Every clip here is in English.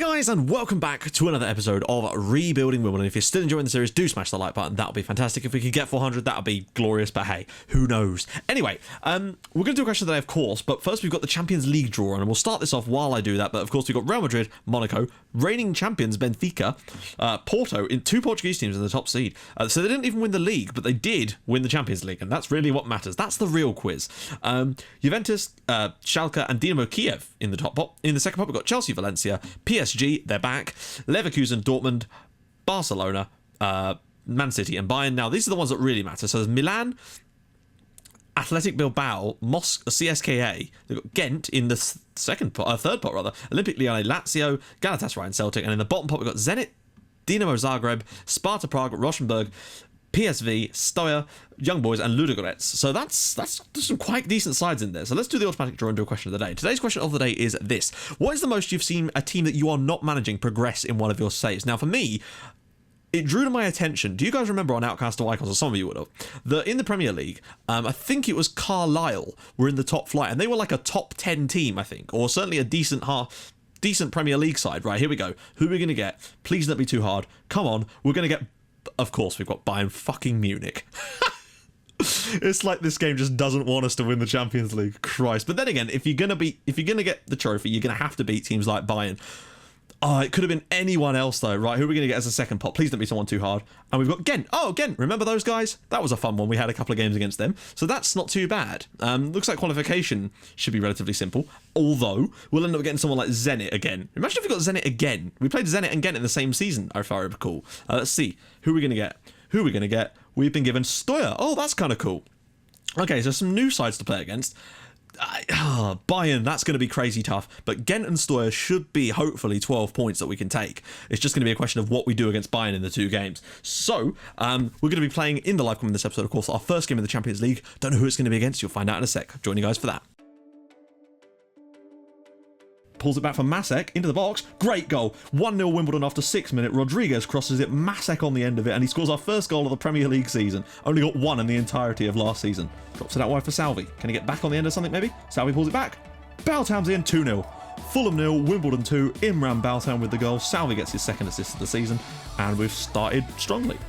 Guys, and welcome back to another episode of Rebuilding Wimbledon. If you're still enjoying the series, do smash the like button. That would be fantastic. If we could get 400, that would be glorious, but hey, who knows? Anyway, we're going to do a question today, of course, but first we've got the Champions League draw, and we'll start this off while I do that. But of course, we've got Real Madrid, Monaco, reigning champions Benfica, Porto, in two Portuguese teams in the top seed. So they didn't even win the league, but they did win the Champions League, and that's really what matters. That's the real quiz. Juventus, Schalke, and Dinamo Kiev in the top pot. In the second pot, we've got Chelsea, Valencia, PSG, they're back, Leverkusen, Dortmund, Barcelona, Man City, and Bayern. Now, these are the ones that really matter. So there's Milan, Athletic Bilbao, CSKA, they've got Ghent in the third pot rather, Olympic Lyon, Lazio, Galatasaray, and Celtic, and in the bottom pot we've got Zenit, Dinamo Zagreb, Sparta Prague, Rothenburg, PSV, Stoja, Young Boys, and Ludogorets. So that's some quite decent sides in there. So let's do the automatic draw and do a question of the day. Today's question of the day is this: what is the most you've seen a team that you are not managing progress in one of your saves? Now, for me, it drew to my attention. Do you guys remember on Outcast or Icons, or some of you would have, that in the Premier League, I think it was Carlisle were in the top flight, and they were like a top 10 team, I think, or certainly a decent Premier League side. Right, here we go. Who are we going to get? Please don't be too hard. Come on, we're going to get... Of course, we've got Bayern fucking Munich. It's like this game just doesn't want us to win the Champions League. Christ. But then again, if you're gonna get the trophy, you're gonna have to beat teams like Bayern. Oh, it could have been anyone else though, right? Who are we going to get as a second pot? Please don't be someone too hard. And we've got Ghent. Oh, Ghent. Remember those guys? That was a fun one. We had a couple of games against them. So that's not too bad. Looks like qualification should be relatively simple. Although, we'll end up getting someone like Zenit again. Imagine if we got Zenit again. We played Zenit and Ghent in the same season, if I recall. Let's see. Who are we going to get? We've been given Stoja. Oh, that's kind of cool. Okay, so some new sides to play against. Bayern, that's going to be crazy tough, but Ghent and Stoja should be hopefully 12 points that we can take. It's just going to be a question of what we do against Bayern in the two games. So we're going to be playing in the live comment this episode, of course, our first game in the Champions League. Don't know who it's going to be against. You'll find out in a sec. Join you guys for that. Pulls it back from Masek into the box. Great goal. 1-0 Wimbledon after 6 minutes. Rodriguez crosses it. Masek on the end of it, and he scores our first goal of the Premier League season. Only got one in the entirety of last season. Drops it out wide for Salvi. Can he get back on the end of something maybe? Salvi pulls it back. Baltam's in. 2-0. Fulham 0, Wimbledon 2. Imran Baltam with the goal. Salvi gets his second assist of the season, and we've started strongly.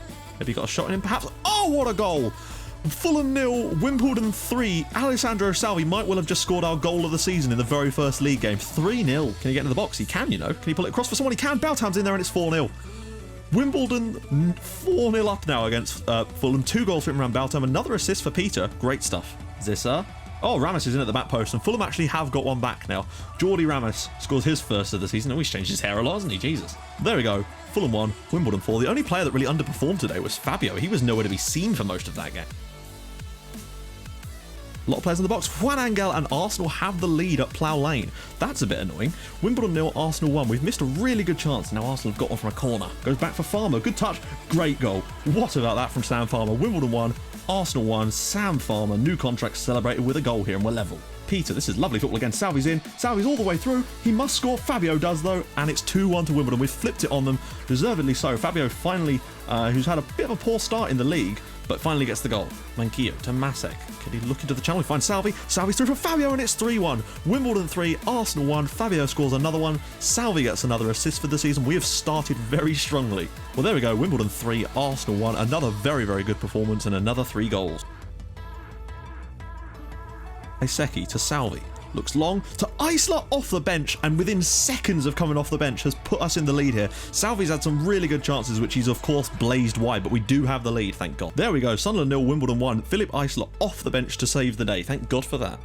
Maybe got a shot in him perhaps. Oh, what a goal! Fulham 0, Wimbledon 3. Alessandro Salvi might well have just scored our goal of the season in the very first league game. 3-0. Can he get into the box? He can, you know. Can he pull it across for someone? He can. Baltam's in there and it's 4-0. Wimbledon 4-0 up now against Fulham. 2 goals for Imran Baltam. Another assist for Peter. Great stuff. Zissa. Oh, Ramos is in at the back post, and Fulham actually have got one back now. Jordi Ramos scores his first of the season. Oh, he's changed his hair a lot, hasn't he? Jesus. There we go. Fulham 1, Wimbledon 4. The only player that really underperformed today was Fabio. He was nowhere to be seen for most of that game. A lot of players in the box. Juan Angel and Arsenal have the lead at Plough Lane. That's a bit annoying. Wimbledon 0, Arsenal 1. We've missed a really good chance. Now Arsenal have got one from a corner. Goes back for Farmer. Good touch. Great goal. What about that from Sam Farmer? Wimbledon 1, Arsenal 1. Sam Farmer. New contract celebrated with a goal here, and we're level. Peter, this is lovely football again. Salvi's in. Salvi's all the way through. He must score. Fabio does, though, and it's 2-1 to Wimbledon. We've flipped it on them. Deservedly so. Fabio finally, who's had a bit of a poor start in the league, but finally gets the goal. Manquillo to Masek. Can he look into the channel? We find Salvi. Salvi's through for Fabio, and it's 3-1. Wimbledon 3, Arsenal 1. Fabio scores another one. Salvi gets another assist for the season. We have started very strongly. Well, there we go. Wimbledon 3, Arsenal 1. Another very, very good performance and another 3 goals. Iseki to Salvi. Looks long to Isla off the bench, and within seconds of coming off the bench has put us in the lead here. Salvi's had some really good chances, which he's of course blazed wide, but we do have the lead, thank God. There we go. Sunderland 0, Wimbledon 1. Philip Isla off the bench to save the day. Thank God for that.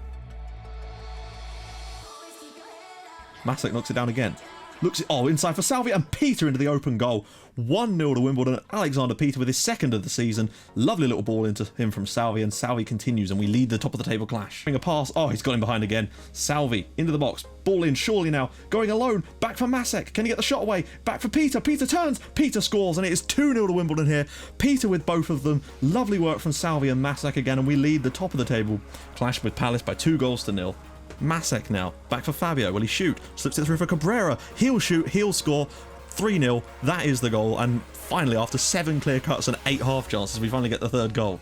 Masek knocks it down again. Looks inside for Salvi, and Peter into the open goal. 1-0 to Wimbledon. Alexander Peter with his second of the season. Lovely little ball into him from Salvi, and Salvi continues, and we lead the top of the table clash. Bring a pass. Oh, he's got him behind again. Salvi into the box. Ball in surely now. Going alone. Back for Masek. Can he get the shot away? Back for Peter. Peter turns. Peter scores, and it is 2-0 to Wimbledon here. Peter with both of them. Lovely work from Salvi and Masek again, and we lead the top of the table clash with Palace by 2-0. Masek now. Back for Fabio. Will he shoot? Slips it through for Cabrera. He'll shoot. He'll score. 3-0. That is the goal. And finally, after 7 clear cuts and 8 half chances, we finally get the third goal.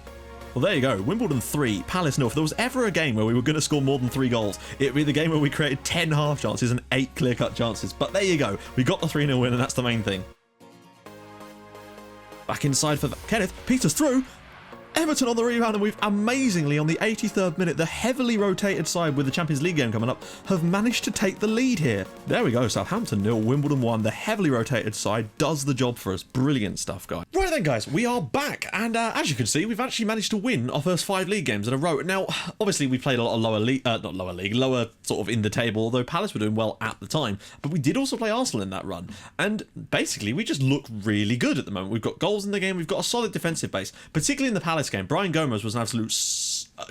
Well, there you go. Wimbledon 3, Palace 0. If there was ever a game where we were going to score more than 3 goals, it would be the game where we created 10 half chances and 8 clear-cut chances. But there you go. We got the 3-0 win, and that's the main thing. Back inside for Kenneth. Peter's through. Everton on the rebound, and we've amazingly, on the 83rd minute, the heavily rotated side with the Champions League game coming up, have managed to take the lead here. There we go, Southampton 0, Wimbledon 1. The heavily rotated side does the job for us. Brilliant stuff, guys. Right then, guys, we are back, and as you can see, we've actually managed to win our first 5 league games in a row. Now, obviously, we played a lot of lower sort of in the table, although Palace were doing well at the time, but we did also play Arsenal in that run, and basically, we just look really good at the moment. We've got goals in the game, we've got a solid defensive base, particularly in the Palace game. Brian Gomez was an absolute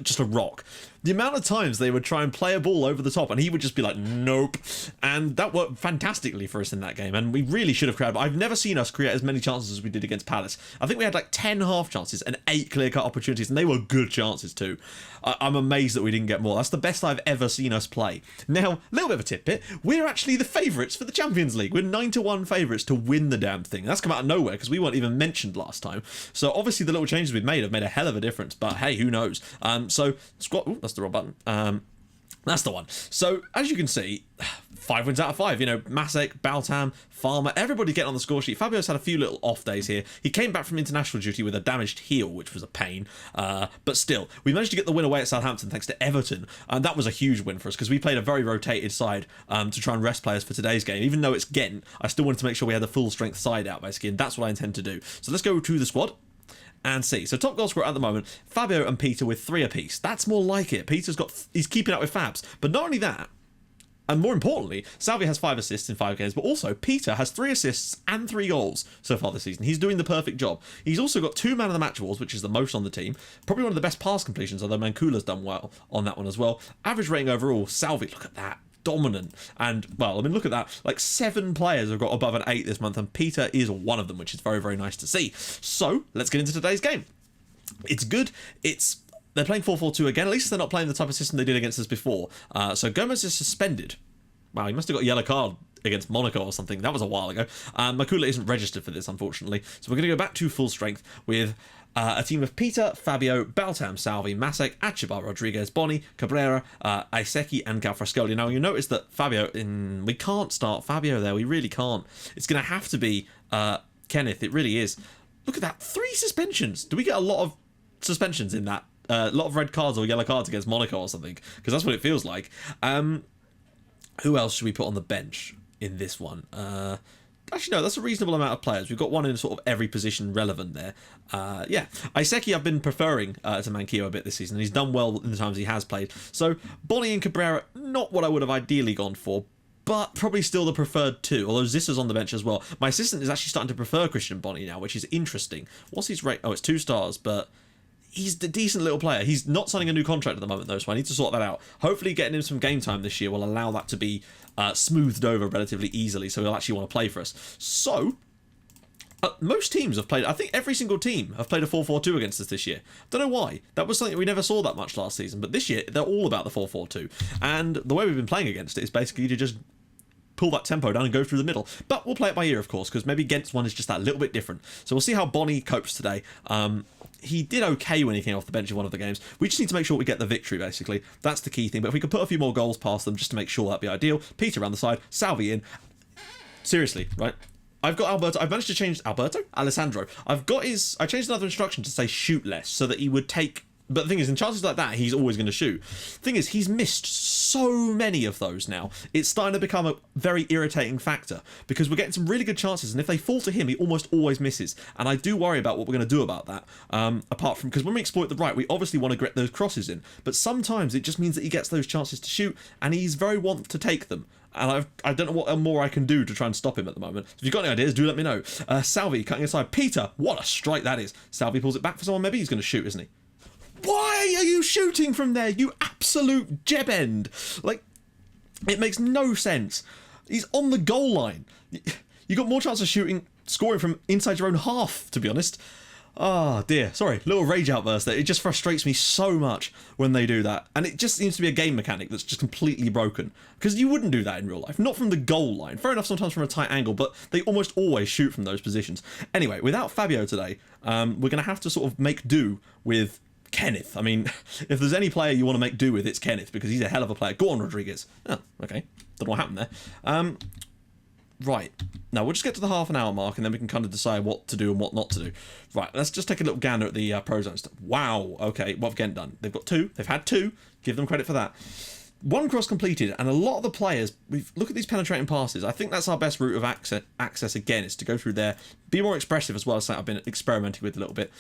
just a rock. The amount of times they would try and play a ball over the top and he would just be like, nope. And that worked fantastically for us in that game. And we really should have created, but I've never seen us create as many chances as we did against Palace. I think we had like 10 half chances and 8 clear-cut opportunities, and they were good chances too. I'm amazed that we didn't get more. That's the best I've ever seen us play. Now, a little bit of a tidbit. We're actually the favourites for the Champions League. We're 9-1 favourites to win the damn thing. That's come out of nowhere because we weren't even mentioned last time. So obviously the little changes we've made have made a hell of a difference, but hey, who knows? So squad, ooh, that's the wrong button. That's the one. So as you can see, 5 wins out of 5. You know, Masek, Baltam, Farmer, everybody getting on the score sheet. Fabio's had a few little off days here. He came back from international duty with a damaged heel, which was a pain. But still, we managed to get the win away at Southampton thanks to Everton. And that was a huge win for us because we played a very rotated side to try and rest players for today's game. Even though it's Ghent, I still wanted to make sure we had the full strength side out, basically. And that's what I intend to do. So let's go to the squad and see. So top goal scorer at the moment, Fabio and Peter with 3 apiece. That's more like it. He's keeping up with Fabs. But not only that, and more importantly, Salvi has 5 assists in 5 games, but also Peter has 3 assists and 3 goals so far this season. He's doing the perfect job. He's also got 2 man of the match awards, which is the most on the team. Probably one of the best pass completions, although Mankula's done well on that one as well. Average rating overall, Salvi, look at that. Dominant. And, well, I mean, look at that. Like 7 players have got above an 8 this month, and Peter is one of them, which is very, very nice to see. So, let's get into today's game. It's good. They're playing 4-4-2 again. At least they're not playing the type of system they did against us before. So Gomez is suspended. Wow, he must have got a yellow card against Monaco or something. That was a while ago. Makula isn't registered for this, unfortunately. So we're going to go back to full strength with a team of Peter, Fabio, Baltam, Salvi, Masek, Achibar, Rodriguez, Boni, Cabrera, Aiseki, and Galfrescoli. Now, you notice that Fabio, we can't start Fabio there. We really can't. It's going to have to be Kenneth. It really is. Look at that. 3 suspensions. Do we get a lot of suspensions in that? A lot of red cards or yellow cards against Monaco or something? Because that's what it feels like. Who else should we put on the bench in this one? Actually, no, that's a reasonable amount of players. We've got one in sort of every position relevant there. Yeah, Aiseki I've been preferring to Mankio a bit this season. He's done well in the times he has played. So, Boni and Cabrera, not what I would have ideally gone for, but probably still the preferred 2, although Zissa's on the bench as well. My assistant is actually starting to prefer Christian Boni now, which is interesting. What's his rate? Oh, it's 2 stars, but he's a decent little player. He's not signing a new contract at the moment, though, so I need to sort that out. Hopefully getting him some game time this year will allow that to be smoothed over relatively easily, so he'll actually want to play for us. So, most teams have played, I think every single team have played a 4-4-2 against us this year. Don't know why. That was something we never saw that much last season, but this year, they're all about the 4-4-2. And the way we've been playing against it is basically to just pull that tempo down and go through the middle. But we'll play it by ear, of course, because maybe Ghent's one is just that little bit different. So we'll see how Boni copes today. He did okay when he came off the bench in one of the games. We just need to make sure we get the victory, basically. That's the key thing. But if we could put a few more goals past them just to make sure that'd be ideal. Peter around the side, Salvi in. Seriously, right? I've got Alberto. I've managed to change Alessandro. I changed another instruction to say shoot less so that he would take. But the thing is, in chances like that, he's always going to shoot. Thing is, he's missed so many of those now. It's starting to become a very irritating factor because we're getting some really good chances, and if they fall to him, he almost always misses. And I do worry about what we're going to do about that. Apart from, because when we exploit the right, we obviously want to get those crosses in. But sometimes it just means that he gets those chances to shoot, and he's very want to take them. And I don't know what more I can do to try and stop him at the moment. So if you've got any ideas, do let me know. Salvi cutting aside. Peter, what a strike that is. Salvi pulls it back for someone. Maybe he's going to shoot, isn't he? Why are you shooting from there, you absolute jeb end? Like, it makes no sense. He's on the goal line. You got more chance of scoring from inside your own half, to be honest. Oh dear, sorry, little rage outburst there. It just frustrates me so much when they do that. And it just seems to be a game mechanic that's just completely broken. Because you wouldn't do that in real life, not from the goal line. Fair enough, sometimes from a tight angle, but they almost always shoot from those positions. Anyway, without Fabio today, we're going to have to sort of make do with Kenneth. I mean, if there's any player you want to make do with, it's Kenneth, because he's a hell of a player. Go on, Rodriguez. Oh, okay. Don't know what happened there. Right. Now, we'll just get to the half an hour mark, and then we can kind of decide what to do and what not to do. Right, let's just take a little gander at the pro zones. Wow, okay, what have Ghent done? They've got 2. They've had 2. Give them credit for that. 1 cross completed, and a lot of the players, look at these penetrating passes. I think that's our best route of access again, is to go through there, be more expressive as well, as I've been experimenting with a little bit.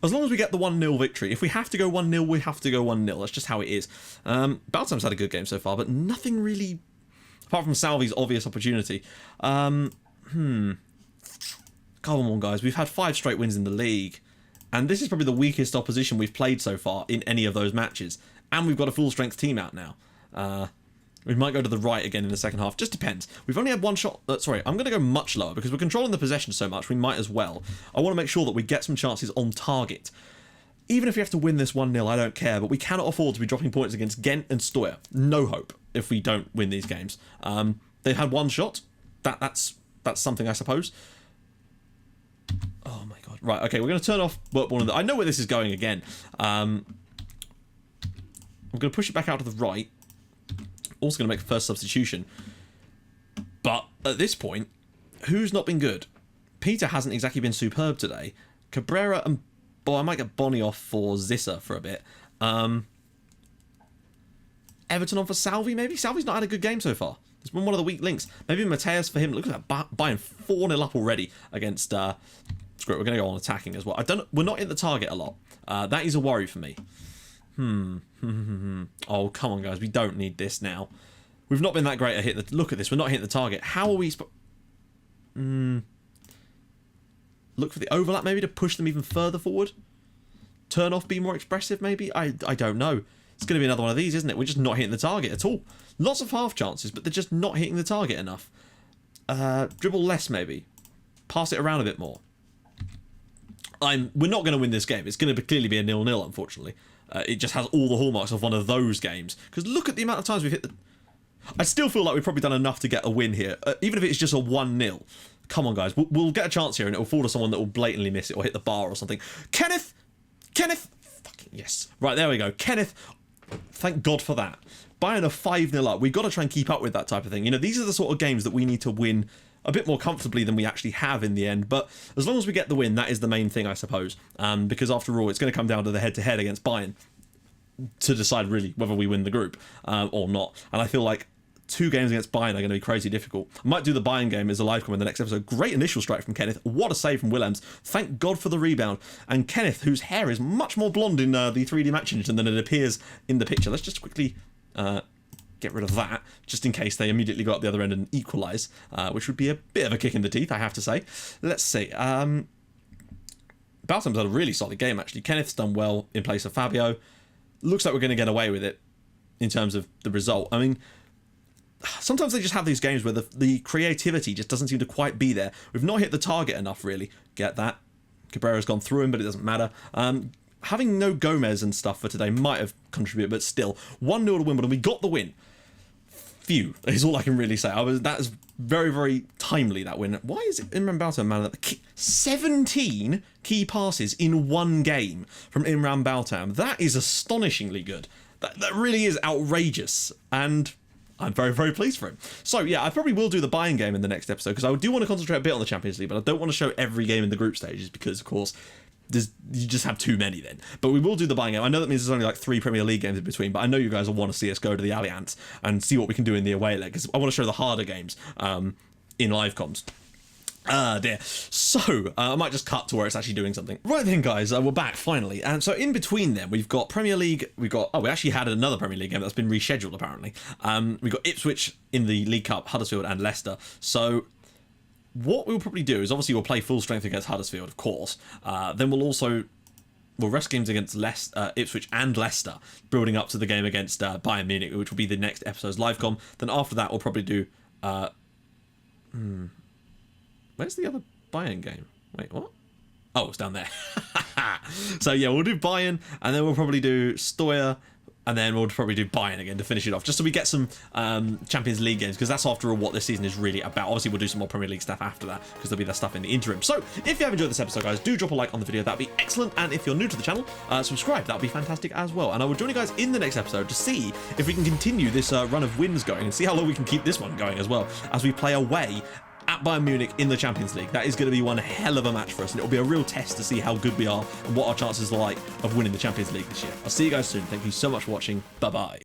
As long as we get the 1-0 victory. If we have to go 1-0, we have to go 1-0. That's just how it is. Balsam's had a good game so far, but nothing really, apart from Salvi's obvious opportunity. Come on, guys. We've had 5 straight wins in the league, and this is probably the weakest opposition we've played so far in any of those matches. And we've got a full-strength team out now. We might go to the right again in the second half. Just depends. We've only had 1 shot. Sorry, I'm going to go much lower because we're controlling the possession so much. We might as well. I want to make sure that we get some chances on target. Even if we have to win this 1-0, I don't care. But we cannot afford to be dropping points against Ghent and Stoya. No hope if we don't win these games. They've had 1 shot. That's something, I suppose. Oh my god. Right, okay, we're going to turn off work ball. I know where this is going again. I'm going to push it back out to the right. Also going to make a first substitution. But at this point, who's not been good? Peter hasn't exactly been superb today. Cabrera and... I might get Bonnie off for Zissa for a bit. Everton on for Salvi, maybe? Salvi's not had a good game so far. It's been one of the weak links. Maybe Mateus for him. Look at that, Bayern 4-0 up already against... Screw it, we're going to go on attacking as well. We're not in the target a lot. That is a worry for me. Oh, come on, guys. We don't need this now. We've not been that great at hitting the... Look at this. We're not hitting the target. How are we... Look for the overlap, maybe, to push them even further forward? Turn off, be more expressive, maybe? I don't know. It's going to be another one of these, isn't it? We're just not hitting the target at all. Lots of half chances, but they're just not hitting the target enough. Dribble less, maybe. Pass it around a bit more. We're not going to win this game. It's going to clearly be a 0-0, unfortunately. It just has all the hallmarks of one of those games. Because look at the amount of times we've hit the... I still feel like we've probably done enough to get a win here. Even if it's just a 1-0. Come on, guys. We'll get a chance here and it'll fall to someone that will blatantly miss it or hit the bar or something. Kenneth! Fucking yes. Right, there we go. Kenneth. Thank God for that. Bayern are 5-0 up. We've got to try and keep up with that type of thing. You know, these are the sort of games that we need to win a bit more comfortably than we actually have in the end. But as long as we get the win, that is the main thing, I suppose. Because after all, it's going to come down to the head-to-head against Bayern to decide really whether we win the group or not. And I feel like 2 games against Bayern are going to be crazy difficult. I might do the Bayern game as a live comment in the next episode. Great initial strike from Kenneth. What a save from Willems. Thank God for the rebound. And Kenneth, whose hair is much more blonde in the 3D match engine than it appears in the picture. Let's just quickly get rid of that, just in case they immediately go up the other end and equalise, which would be a bit of a kick in the teeth, I have to say. Let's see. Balsam's had a really solid game, actually. Kenneth's done well in place of Fabio. Looks like we're going to get away with it in terms of the result. I mean, sometimes they just have these games where the creativity just doesn't seem to quite be there. We've not hit the target enough, really. Get that. Cabrera's gone through him, but it doesn't matter. Having no Gomez and stuff for today might have contributed, but still. 1-0 to Wimbledon. We got the win. Phew, is all I can really say. That is very, very timely, that win. Why is it Imran Baltam, man? 17 key passes in 1 game from Imran Baltam. That is astonishingly good. That really is outrageous. And I'm very, very pleased for him. So, yeah, I probably will do the Bayern game in the next episode because I do want to concentrate a bit on the Champions League, but I don't want to show every game in the group stages because, of course, you just have too many then. But we will do the Bayern game. I know that means there's only like 3 Premier League games in between, but I know you guys will want to see us go to the Allianz and see what we can do in the away leg because I want to show the harder games in live comms. Dear. So, I might just cut to where it's actually doing something. Right then, guys, we're back, finally. And so, in between them, we've got Premier League, we actually had another Premier League game that's been rescheduled, apparently. We've got Ipswich in the League Cup, Huddersfield and Leicester. So, what we'll probably do is, obviously, we'll play full strength against Huddersfield, of course. Then we'll rest games against Ipswich and Leicester, building up to the game against Bayern Munich, which will be the next episode's live com. Then after that, we'll probably do... Where's the other Bayern game? Wait, what? Oh, it's down there. So, yeah, we'll do Bayern, and then we'll probably do Stoya, and then we'll probably do Bayern again to finish it off, just so we get some Champions League games, because that's after all what this season is really about. Obviously, we'll do some more Premier League stuff after that, because there'll be that stuff in the interim. So, if you have enjoyed this episode, guys, do drop a like on the video. That'd be excellent. And if you're new to the channel, subscribe. That'd be fantastic as well. And I will join you guys in the next episode to see if we can continue this run of wins going, and see how long we can keep this one going as well, as we play away at Bayern Munich in the Champions League. That is going to be one hell of a match for us, and it'll be a real test to see how good we are and what our chances are like of winning the Champions League this year. I'll see you guys soon. Thank you so much for watching. Bye bye.